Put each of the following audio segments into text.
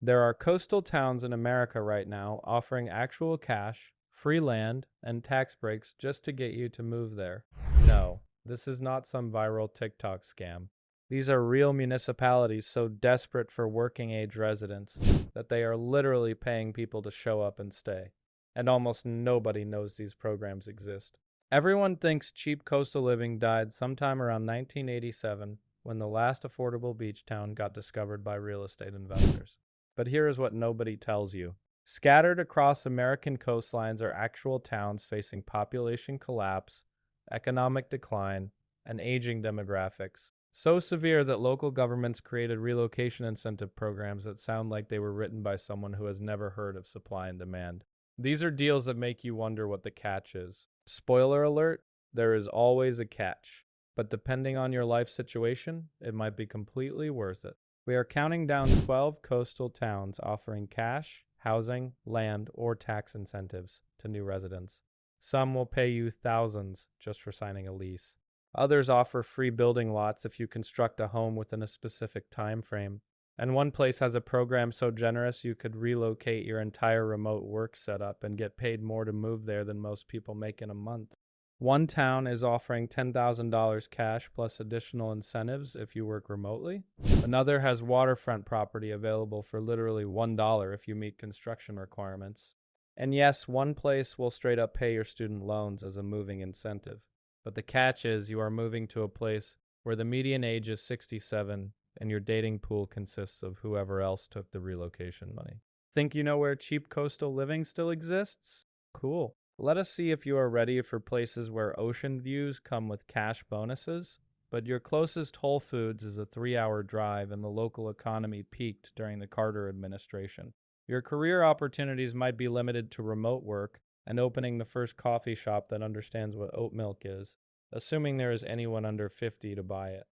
There are coastal towns in America right now offering actual cash, free land, and tax breaks just to get you to move there. No, this is not some viral TikTok scam. These are real municipalities so desperate for working age residents that they are literally paying people to show up and stay. And almost nobody knows these programs exist. Everyone thinks cheap coastal living died sometime around 1987 when the last affordable beach town got discovered by real estate investors. But here is what nobody tells you. Scattered across American coastlines are actual towns facing population collapse, economic decline, and aging demographics. So severe that local governments created relocation incentive programs that sound like they were written by someone who has never heard of supply and demand. These are deals that make you wonder what the catch is. Spoiler alert, there is always a catch. But depending on your life situation, it might be completely worth it. We are counting down 12 coastal towns offering cash, housing, land, or tax incentives to new residents. Some will pay you thousands just for signing a lease. Others offer free building lots if you construct a home within a specific time frame. And one place has a program so generous you could relocate your entire remote work setup and get paid more to move there than most people make in a month. One town is offering $10,000 cash plus additional incentives if you work remotely. Another has waterfront property available for literally $1 if you meet construction requirements. And yes, one place will straight up pay your student loans as a moving incentive. But the catch is you are moving to a place where the median age is 67 and your dating pool consists of whoever else took the relocation money. Think you know where cheap coastal living still exists? Cool. Let us see if you are ready for places where ocean views come with cash bonuses, but your closest Whole Foods is a 3-hour drive and the local economy peaked during the Carter administration. Your career opportunities might be limited to remote work and opening the first coffee shop that understands what oat milk is, assuming there is anyone under 50 to buy it.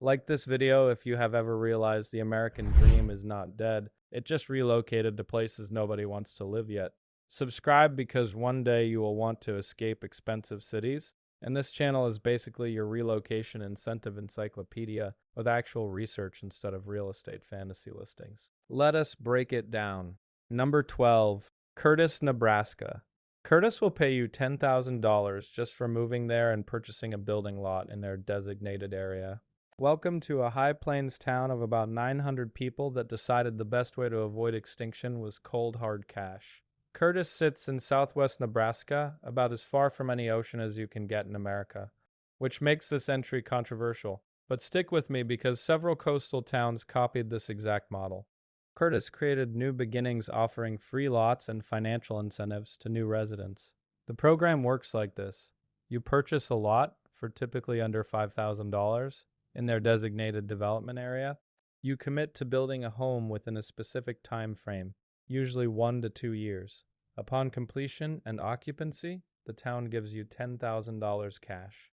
Like this video if you have ever realized the American dream is not dead, it just relocated to places nobody wants to live yet. Subscribe because one day you will want to escape expensive cities, and this channel is basically your relocation incentive encyclopedia with actual research instead of real estate fantasy listings. Let us break it down. Number 12, Curtis, Nebraska. Curtis will pay you $10,000 just for moving there and purchasing a building lot in their designated area. Welcome to a high plains town of about 900 people that decided the best way to avoid extinction was cold hard cash. Curtis sits in southwest Nebraska, about as far from any ocean as you can get in America, which makes this entry controversial. But stick with me because several coastal towns copied this exact model. Curtis created New Beginnings offering free lots and financial incentives to new residents. The program works like this. You purchase a lot for typically under $5,000 in their designated development area. You commit to building a home within a specific time frame, usually 1 to 2 years. Upon completion and occupancy, the town gives you $10,000 cash.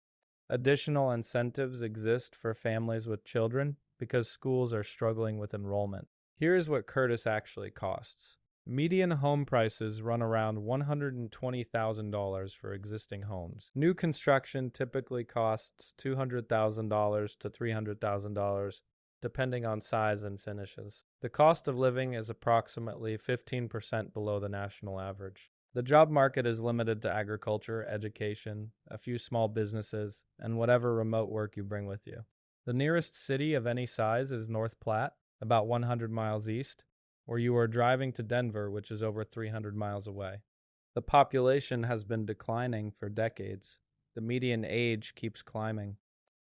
Additional incentives exist for families with children because schools are struggling with enrollment. Here's what Curtis actually costs. Median home prices run around $120,000 for existing homes. New construction typically costs $200,000 to $300,000 depending on size and finishes. The cost of living is approximately 15% below the national average. The job market is limited to agriculture, education, a few small businesses, and whatever remote work you bring with you. The nearest city of any size is North Platte, about 100 miles east, or you are driving to Denver, which is over 300 miles away. The population has been declining for decades. The median age keeps climbing.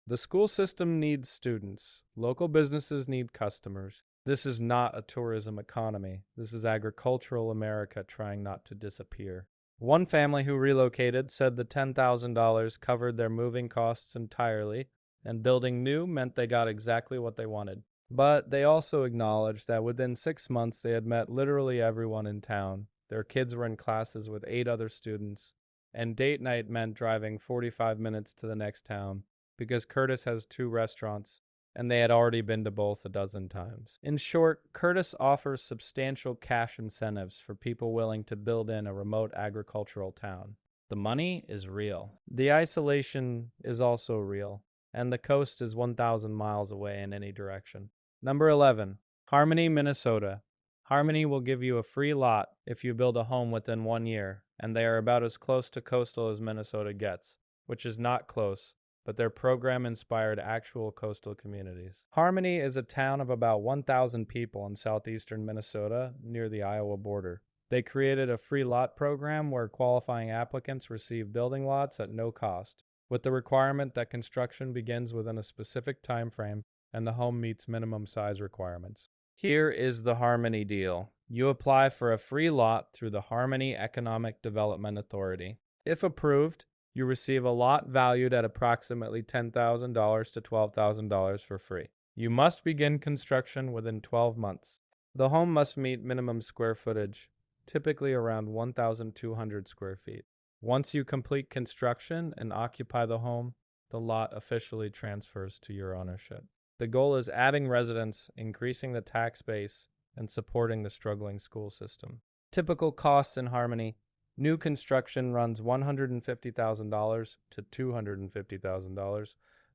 The school system needs students. Local businesses need customers. This is not a tourism economy. This is agricultural America trying not to disappear. One family who relocated said the $10,000 covered their moving costs entirely, and building new meant they got exactly what they wanted. But they also acknowledged that within 6 months they had met literally everyone in town. Their kids were in classes with 8 other students, and date night meant driving 45 minutes to the next town, because Curtis has 2 restaurants, and they had already been to both a dozen times. In short, Curtis offers substantial cash incentives for people willing to build in a remote agricultural town. The money is real. The isolation is also real, and the coast is 1,000 miles away in any direction. Number 11, Harmony, Minnesota. Harmony will give you a free lot if you build a home within 1 year, and they are about as close to coastal as Minnesota gets, which is not close, but their program inspired actual coastal communities. Harmony is a town of about 1,000 people in southeastern Minnesota near the Iowa border. They created a free lot program where qualifying applicants receive building lots at no cost, with the requirement that construction begins within a specific time frame and the home meets minimum size requirements. Here is the Harmony deal. You apply for a free lot through the Harmony Economic Development Authority. If approved, you receive a lot valued at approximately $10,000 to $12,000 for free. You must begin construction within 12 months. The home must meet minimum square footage, typically around 1,200 square feet. Once you complete construction and occupy the home, the lot officially transfers to your ownership. The goal is adding residents, increasing the tax base, and supporting the struggling school system. Typical costs in Harmony. New construction runs $150,000 to $250,000,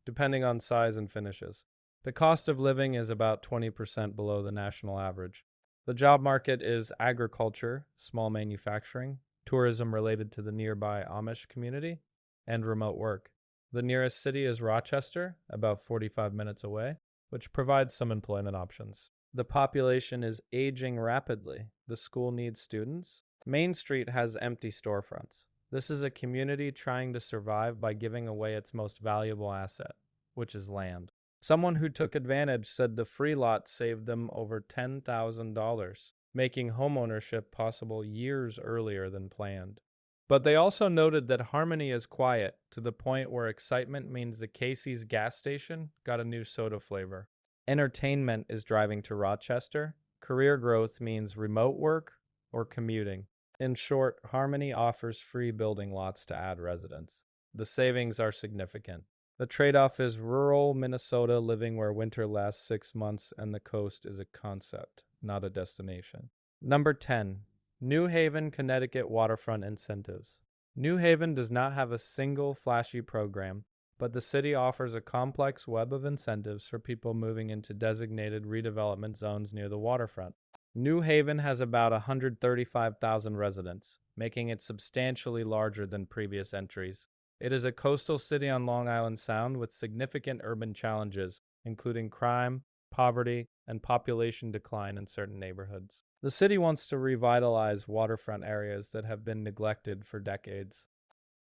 depending on size and finishes. The cost of living is about 20% below the national average. The job market is agriculture, small manufacturing, tourism related to the nearby Amish community, and remote work. The nearest city is Rochester, about 45 minutes away, which provides some employment options. The population is aging rapidly. The school needs students. Main Street has empty storefronts. This is a community trying to survive by giving away its most valuable asset, which is land. Someone who took advantage said the free lot saved them over $10,000, making homeownership possible years earlier than planned. But they also noted that Harmony is quiet, to the point where excitement means the Casey's gas station got a new soda flavor. Entertainment is driving to Rochester. Career growth means remote work or commuting. In short, Harmony offers free building lots to add residents. The savings are significant. The trade-off is rural Minnesota living where winter lasts 6 months and the coast is a concept, not a destination. Number 10. New Haven, Connecticut waterfront incentives. New Haven does not have a single flashy program, but the city offers a complex web of incentives for people moving into designated redevelopment zones near the waterfront. New Haven has about 135,000 residents, making it substantially larger than previous entries. It is a coastal city on Long Island Sound with significant urban challenges, including crime, poverty, and population decline in certain neighborhoods. The city wants to revitalize waterfront areas that have been neglected for decades.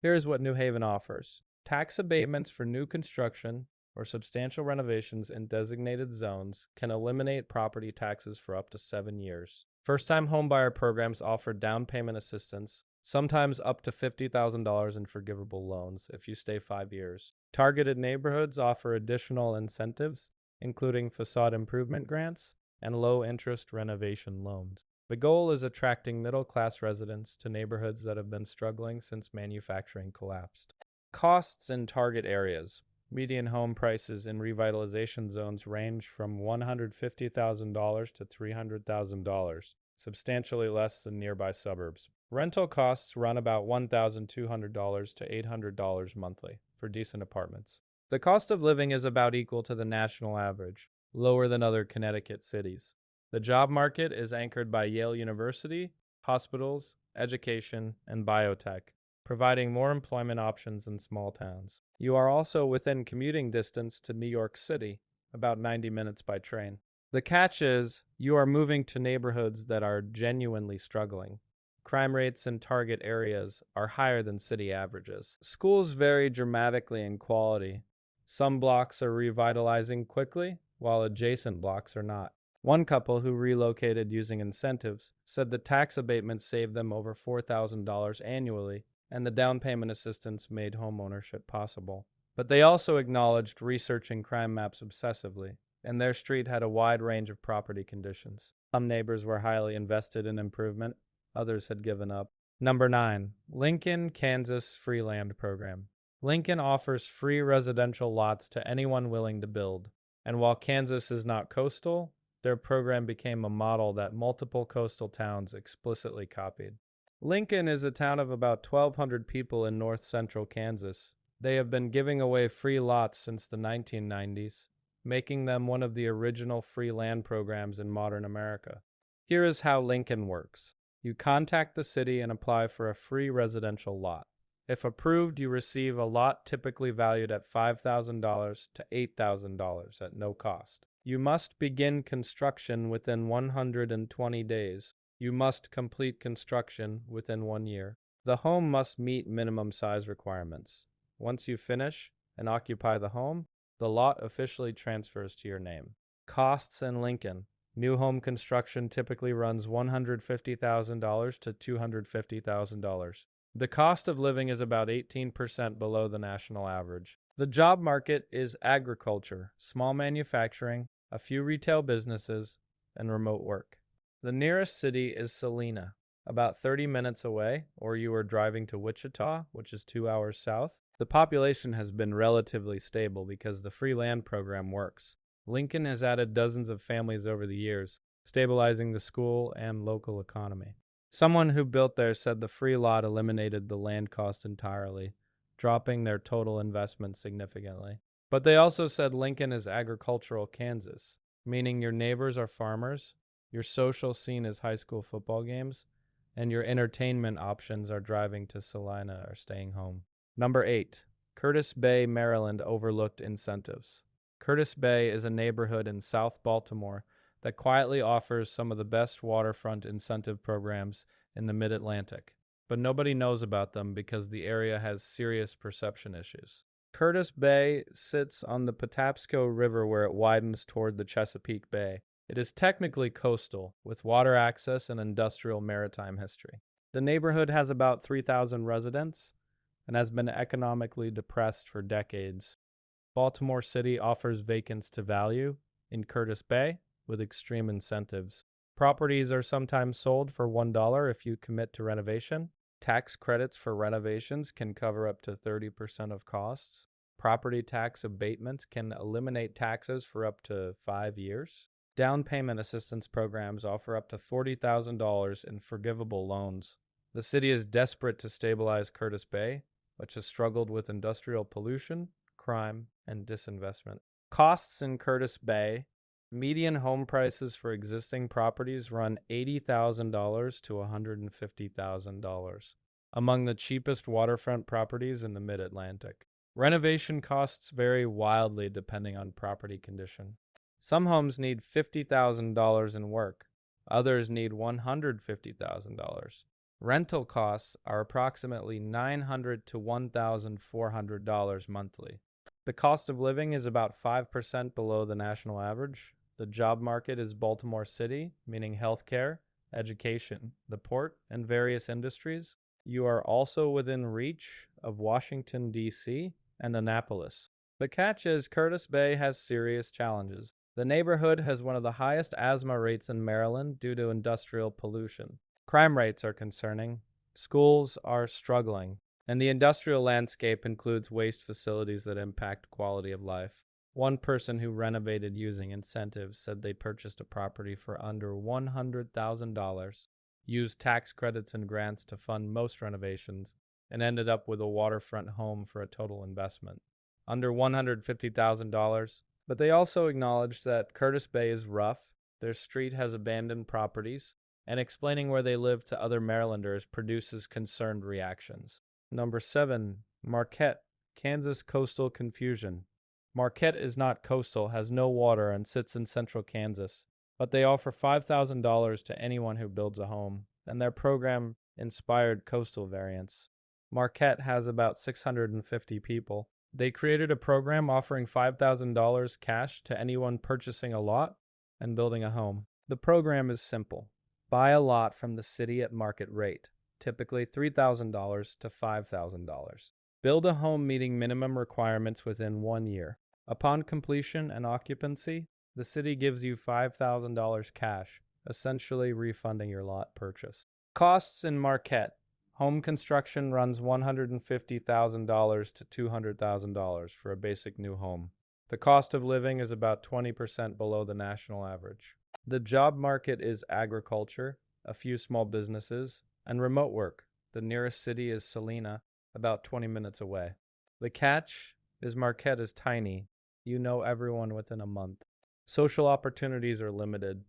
Here's what New Haven offers. Tax abatements for new construction or substantial renovations in designated zones can eliminate property taxes for up to 7 years. First-time homebuyer programs offer down payment assistance, sometimes up to $50,000 in forgivable loans if you stay 5 years. Targeted neighborhoods offer additional incentives, including facade improvement grants and low-interest renovation loans. The goal is attracting middle-class residents to neighborhoods that have been struggling since manufacturing collapsed. Costs in target areas. Median home prices in revitalization zones range from $150,000 to $300,000, substantially less than nearby suburbs. Rental costs run about $1,200 to $800 monthly for decent apartments. The cost of living is about equal to the national average, lower than other Connecticut cities. The job market is anchored by Yale University, hospitals, education, and biotech, providing more employment options in small towns. You are also within commuting distance to New York City, about 90 minutes by train. The catch is, you are moving to neighborhoods that are genuinely struggling. Crime rates in target areas are higher than city averages. Schools vary dramatically in quality. Some blocks are revitalizing quickly, while adjacent blocks are not. One couple who relocated using incentives said the tax abatements saved them over $4,000 annually, and the down payment assistance made homeownership possible. But they also acknowledged researching crime maps obsessively, and their street had a wide range of property conditions. Some neighbors were highly invested in improvement, others had given up. Number 9. Lincoln, Kansas Free Land Program. Lincoln offers free residential lots to anyone willing to build, and while Kansas is not coastal, their program became a model that multiple coastal towns explicitly copied. Lincoln is a town of about 1,200 people in north-central Kansas. They have been giving away free lots since the 1990s, making them one of the original free land programs in modern America. Here is how Lincoln works. You contact the city and apply for a free residential lot. If approved, you receive a lot typically valued at $5,000 to $8,000 at no cost. You must begin construction within 120 days. You must complete construction within 1 year. The home must meet minimum size requirements. Once you finish and occupy the home, the lot officially transfers to your name. Costs in Lincoln. New home construction typically runs $150,000 to $250,000. The cost of living is about 18% below the national average. The job market is agriculture, small manufacturing, a few retail businesses, and remote work. The nearest city is Salina, about 30 minutes away, or you are driving to Wichita, which is 2 hours south. The population has been relatively stable because the free land program works. Lincoln has added dozens of families over the years, stabilizing the school and local economy. Someone who built there said the free lot eliminated the land cost entirely, dropping their total investment significantly. But they also said Lincoln is agricultural Kansas, meaning your neighbors are farmers, your social scene is high school football games, and your entertainment options are driving to Salina or staying home. Number 8. Curtis Bay, Maryland overlooked incentives. Curtis Bay is a neighborhood in South Baltimore that quietly offers some of the best waterfront incentive programs in the Mid-Atlantic, but nobody knows about them because the area has serious perception issues. Curtis Bay sits on the Patapsco River where it widens toward the Chesapeake Bay. It is technically coastal, with water access and industrial maritime history. The neighborhood has about 3,000 residents and has been economically depressed for decades. Baltimore City offers vacants to value in Curtis Bay with extreme incentives. Properties are sometimes sold for $1 if you commit to renovation. Tax credits for renovations can cover up to 30% of costs. Property tax abatements can eliminate taxes for up to 5 years. Down payment assistance programs offer up to $40,000 in forgivable loans. The city is desperate to stabilize Curtis Bay, which has struggled with industrial pollution, crime, and disinvestment. Costs in Curtis Bay. Median home prices for existing properties run $80,000 to $150,000, among the cheapest waterfront properties in the Mid-Atlantic. Renovation costs vary wildly depending on property condition. Some homes need $50,000 in work. Others need $150,000. Rental costs are approximately $900 to $1,400 monthly. The cost of living is about 5% below the national average. The job market is Baltimore City, meaning healthcare, education, the port, and various industries. You are also within reach of Washington, D.C., and Annapolis. The catch is Curtis Bay has serious challenges. The neighborhood has one of the highest asthma rates in Maryland due to industrial pollution. Crime rates are concerning. Schools are struggling. And the industrial landscape includes waste facilities that impact quality of life. One person who renovated using incentives said they purchased a property for under $100,000, used tax credits and grants to fund most renovations, and ended up with a waterfront home for a total investment under $150,000. But they also acknowledged that Curtis Bay is rough, their street has abandoned properties, and explaining where they live to other Marylanders produces concerned reactions. Number 7. Marquette, Kansas coastal confusion. Marquette is not coastal, has no water, and sits in central Kansas, but they offer $5,000 to anyone who builds a home, and their program inspired coastal variants. Marquette has about 650 people. They created a program offering $5,000 cash to anyone purchasing a lot and building a home. The program is simple. Buy a lot from the city at market rate, typically $3,000 to $5,000. Build a home meeting minimum requirements within 1 year. Upon completion and occupancy, the city gives you $5,000 cash, essentially refunding your lot purchase. Costs in Marquette. Home construction runs $150,000 to $200,000 for a basic new home. The cost of living is about 20% below the national average. The job market is agriculture, a few small businesses, and remote work. The nearest city is Salina, about 20 minutes away. The catch is Marquette is tiny. You know everyone within a month. Social opportunities are limited.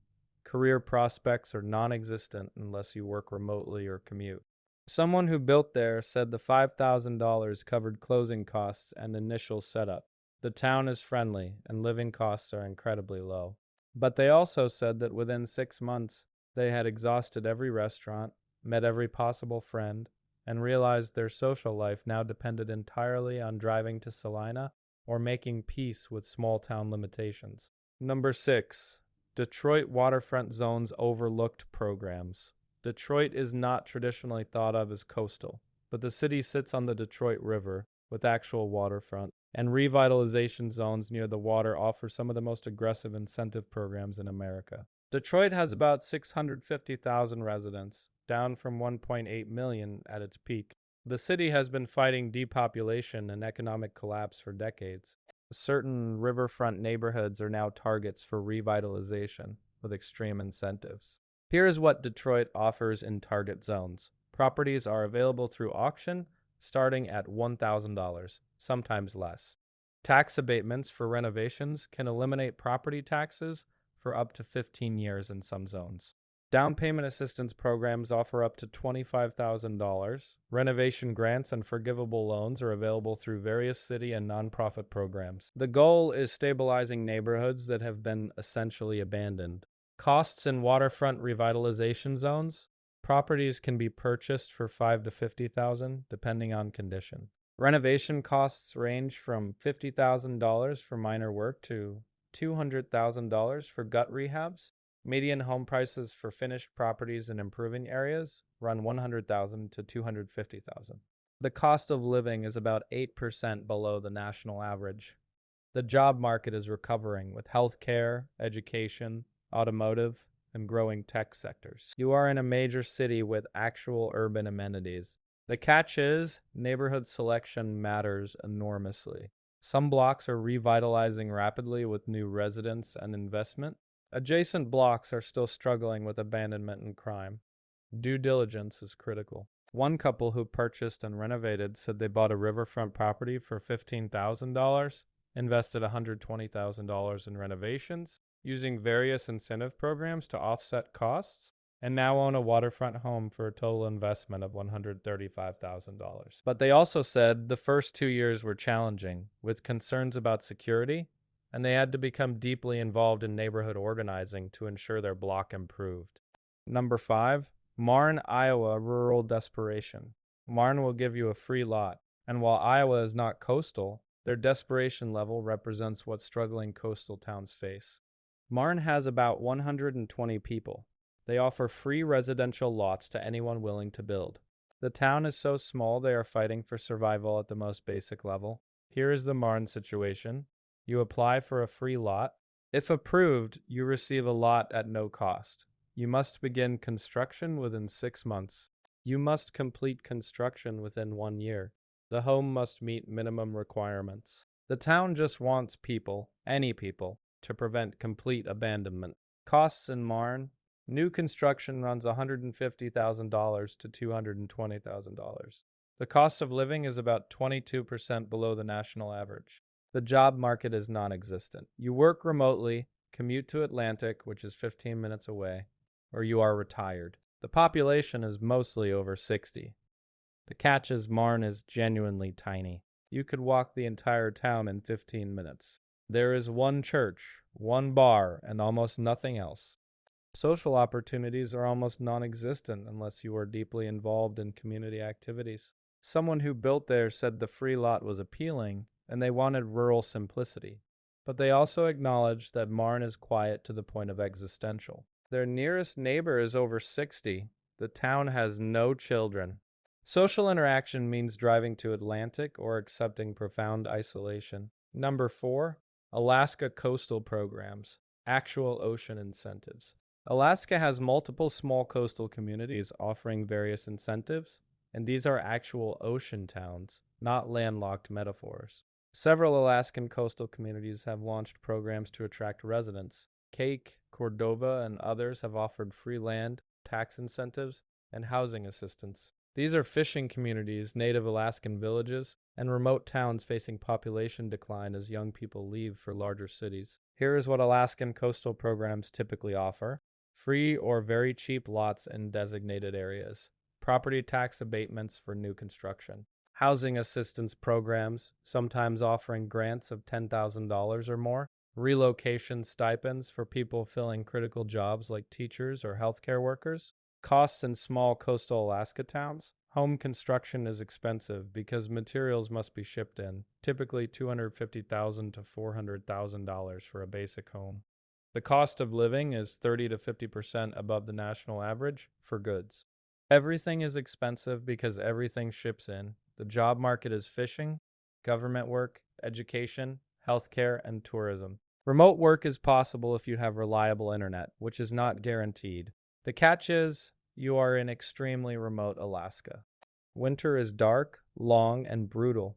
Career prospects are non-existent unless you work remotely or commute. Someone who built there said the $5,000 covered closing costs and initial setup. The town is friendly and living costs are incredibly low. But they also said that within 6 months, they had exhausted every restaurant, met every possible friend, and realized their social life now depended entirely on driving to Salina or making peace with small town limitations. Number 6. Detroit waterfront zones overlooked programs. Detroit is not traditionally thought of as coastal, but the city sits on the Detroit River with actual waterfront, and revitalization zones near the water offer some of the most aggressive incentive programs in America. Detroit has about 650,000 residents, down from 1.8 million at its peak. The city has been fighting depopulation and economic collapse for decades. Certain riverfront neighborhoods are now targets for revitalization with extreme incentives. Here is what Detroit offers in target zones. Properties are available through auction, starting at $1,000, sometimes less. Tax abatements for renovations can eliminate property taxes for up to 15 years in some zones. Down payment assistance programs offer up to $25,000. Renovation grants and forgivable loans are available through various city and nonprofit programs. The goal is stabilizing neighborhoods that have been essentially abandoned. Costs in waterfront revitalization zones. Properties can be purchased for $5,000 to $50,000 depending on condition. Renovation costs range from $50,000 for minor work to $200,000 for gut rehabs. Median home prices for finished properties in improving areas run $100,000 to $250,000. The cost of living is about 8% below the national average. The job market is recovering with healthcare, education, automotive, and growing tech sectors. You are in a major city with actual urban amenities. The catch is, neighborhood selection matters enormously. Some blocks are revitalizing rapidly with new residents and investment. Adjacent blocks are still struggling with abandonment and crime. Due diligence is critical. One couple who purchased and renovated said they bought a riverfront property for $15,000, invested $120,000 in renovations, using various incentive programs to offset costs, and now own a waterfront home for a total investment of $135,000. But they also said the first 2 years were challenging, with concerns about security, and they had to become deeply involved in neighborhood organizing to ensure their block improved. Number 5, Marne, Iowa rural desperation. Marne will give you a free lot, and while Iowa is not coastal, their desperation level represents what struggling coastal towns face. Marne has about 120 people. They offer free residential lots to anyone willing to build. The town is so small they are fighting for survival at the most basic level. Here is the Marne situation. You apply for a free lot. If approved, you receive a lot at no cost. You must begin construction within 6 months. You must complete construction within 1 year. The home must meet minimum requirements. The town just wants people, any people, to prevent complete abandonment. Costs in Marne. New construction runs $150,000 to $220,000. The cost of living is about 22% below the national average. The job market is non-existent. You work remotely, commute to Atlantic, which is 15 minutes away, or you are retired. The population is mostly over 60. The catch is Marne is genuinely tiny. You could walk the entire town in 15 minutes. There is one church, one bar, and almost nothing else. Social opportunities are almost non-existent unless you are deeply involved in community activities. Someone who built there said the free lot was appealing, and they wanted rural simplicity. But they also acknowledged that Marne is quiet to the point of existential. Their nearest neighbor is over 60. The town has no children. Social interaction means driving to Atlantic or accepting profound isolation. Number 4, Alaska coastal programs, actual ocean incentives. Alaska has multiple small coastal communities offering various incentives, and these are actual ocean towns, not landlocked metaphors. Several Alaskan coastal communities have launched programs to attract residents. Cake, Cordova, and others have offered free land, tax incentives, and housing assistance. These are fishing communities, native Alaskan villages, and remote towns facing population decline as young people leave for larger cities. Here is what Alaskan coastal programs typically offer. free or very cheap lots in designated areas, property tax abatements for new construction, housing assistance programs, sometimes offering grants of $10,000 or more, relocation stipends for people filling critical jobs like teachers or healthcare workers, costs in small coastal Alaska towns. Home construction is expensive because materials must be shipped in, typically $250,000 to $400,000 for a basic home. The cost of living is 30 to 50% above the national average for goods. Everything is expensive because everything ships in. The job market is fishing, government work, education, healthcare, and tourism. Remote work is possible if you have reliable internet, which is not guaranteed. The catch is you are in extremely remote Alaska. Winter is dark, long, and brutal.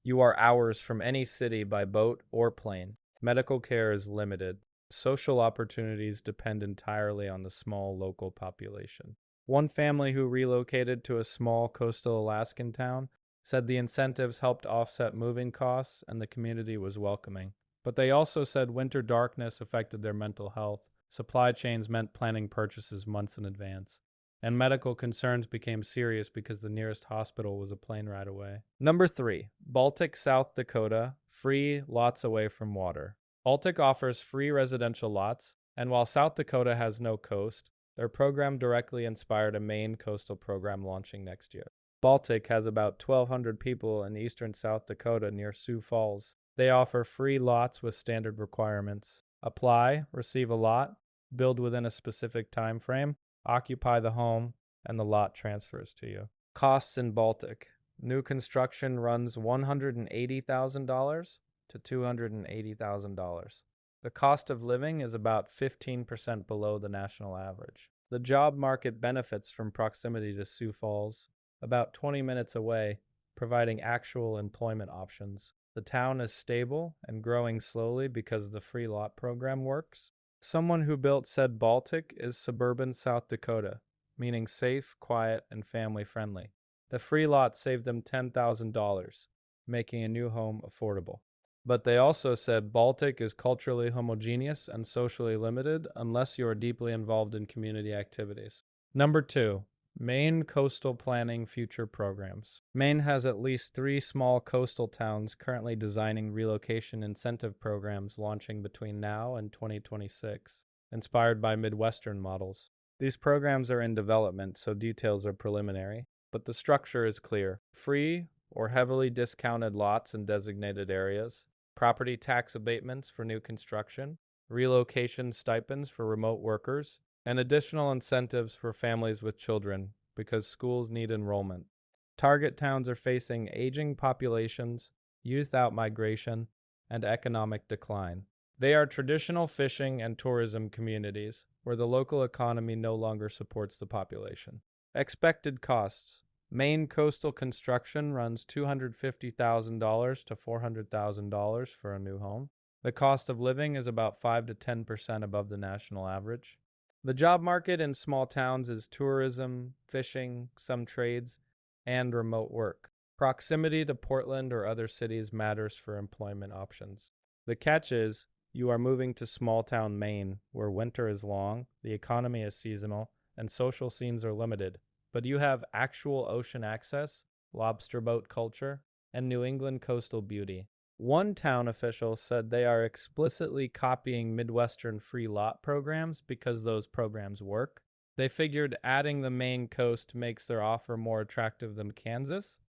You are hours from any city by boat or plane. Medical care is limited. Social opportunities depend entirely on the small local population. One family who relocated to a small coastal Alaskan town said the incentives helped offset moving costs and the community was welcoming. But they also said winter darkness affected their mental health. Supply chains meant planning purchases months in advance. And medical concerns became serious because the nearest hospital was a plane ride away. Number 3, Baltic, South Dakota, free lots away from water. Baltic offers free residential lots, and while South Dakota has no coast, their program directly inspired a Maine coastal program launching next year. Baltic has about 1,200 people in eastern South Dakota near Sioux Falls. They offer free lots with standard requirements. Apply, receive a lot, build within a specific time frame, occupy the home, and the lot transfers to you. Costs in Baltic. New construction runs $180,000 to $280,000. The cost of living is about 15% below the national average. The job market benefits from proximity to Sioux Falls, about 20 minutes away, providing actual employment options. The town is stable and growing slowly because the free lot program works. Someone who built said Baltic is suburban South Dakota, meaning safe, quiet, and family-friendly. The free lot saved them $10,000, making a new home affordable. But they also said Baltic is culturally homogeneous and socially limited unless you are deeply involved in community activities. Number 2, Maine Coastal Planning Future Programs. Maine has at least 3 small coastal towns currently designing relocation incentive programs launching between now and 2026, inspired by Midwestern models. These programs are in development, so details are preliminary, but the structure is clear. Free or heavily discounted lots in designated areas, property tax abatements for new construction, relocation stipends for remote workers, and additional incentives for families with children because schools need enrollment. Target towns are facing aging populations, youth outmigration, and economic decline. They are traditional fishing and tourism communities where the local economy no longer supports the population. Expected costs. Maine coastal construction runs $250,000 to $400,000 for a new home. The cost of living is about 5 to 10% above the national average. The job market in small towns is tourism, fishing, some trades, and remote work. Proximity to Portland or other cities matters for employment options. The catch is, you are moving to small town Maine, where winter is long, the economy is seasonal, and social scenes are limited. But you have actual ocean access, lobster boat culture, and New England coastal beauty. One town official said they are explicitly copying Midwestern free lot programs because those programs work. They figured adding the Maine coast makes their offer more attractive than Kansas,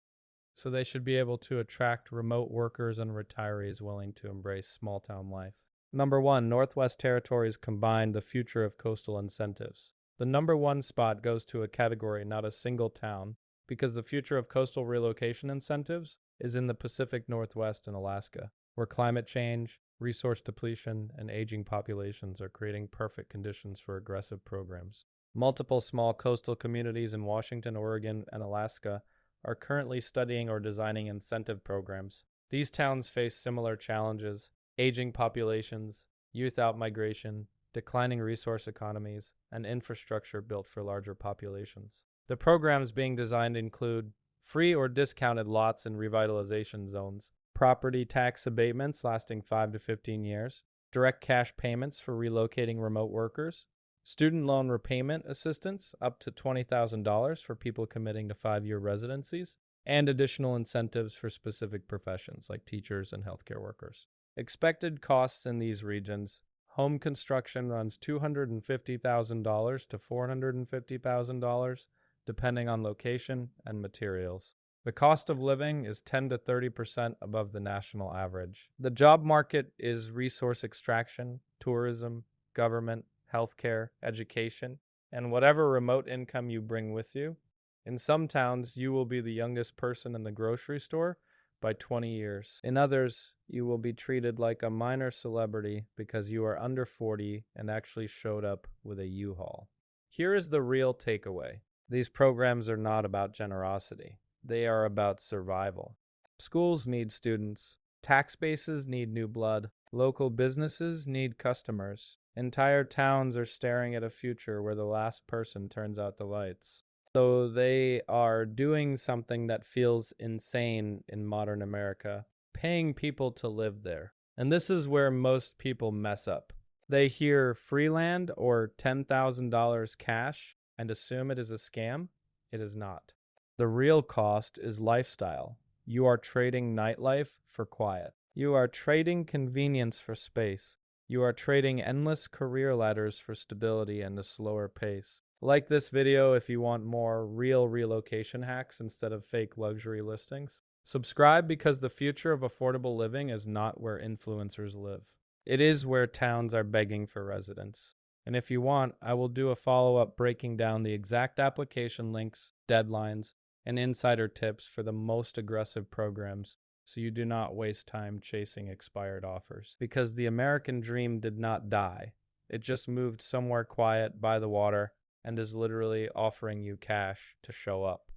so they should be able to attract remote workers and retirees willing to embrace small town life. Number 1, Northwest Territories combined the future of coastal incentives. The number 1 spot goes to a category, not a single town, because the future of coastal relocation incentives is in the Pacific Northwest and Alaska, where climate change, resource depletion, and aging populations are creating perfect conditions for aggressive programs. Multiple small coastal communities in Washington, Oregon, and Alaska are currently studying or designing incentive programs. These towns face similar challenges: aging populations, youth outmigration, declining resource economies, and infrastructure built for larger populations. The programs being designed include free or discounted lots in revitalization zones, property tax abatements lasting 5 to 15 years, direct cash payments for relocating remote workers, Student loan repayment assistance up to $20,000 for people committing to 5-year residencies, and additional incentives for specific professions like teachers and healthcare workers. Expected costs in these regions: home construction runs $250,000 to $450,000, depending on location and materials. The cost of living is 10 to 30% above the national average. The job market is resource extraction, tourism, government, healthcare, education, and whatever remote income you bring with you. In some towns, you will be the youngest person in the grocery store by 20 years. In others, you will be treated like a minor celebrity because you are under 40 and actually showed up with a U-Haul. Here is the real takeaway. These programs are not about generosity. They are about survival. Schools need students. Tax bases need new blood. Local businesses need customers. Entire towns are staring at a future where the last person turns out the lights. So they are doing something that feels insane in modern America, paying people to live there. And this is where most people mess up. They hear free land or $10,000 cash and assume it is a scam. It is not. The real cost is lifestyle. You are trading nightlife for quiet. You are trading convenience for space. You are trading endless career ladders for stability and a slower pace. Like this video if you want more real relocation hacks instead of fake luxury listings. Subscribe because the future of affordable living is not where influencers live. It is where towns are begging for residents. And if you want, I will do a follow-up breaking down the exact application links, deadlines, and insider tips for the most aggressive programs, so you do not waste time chasing expired offers. Because the American dream did not die. It just moved somewhere quiet by the water and is literally offering you cash to show up.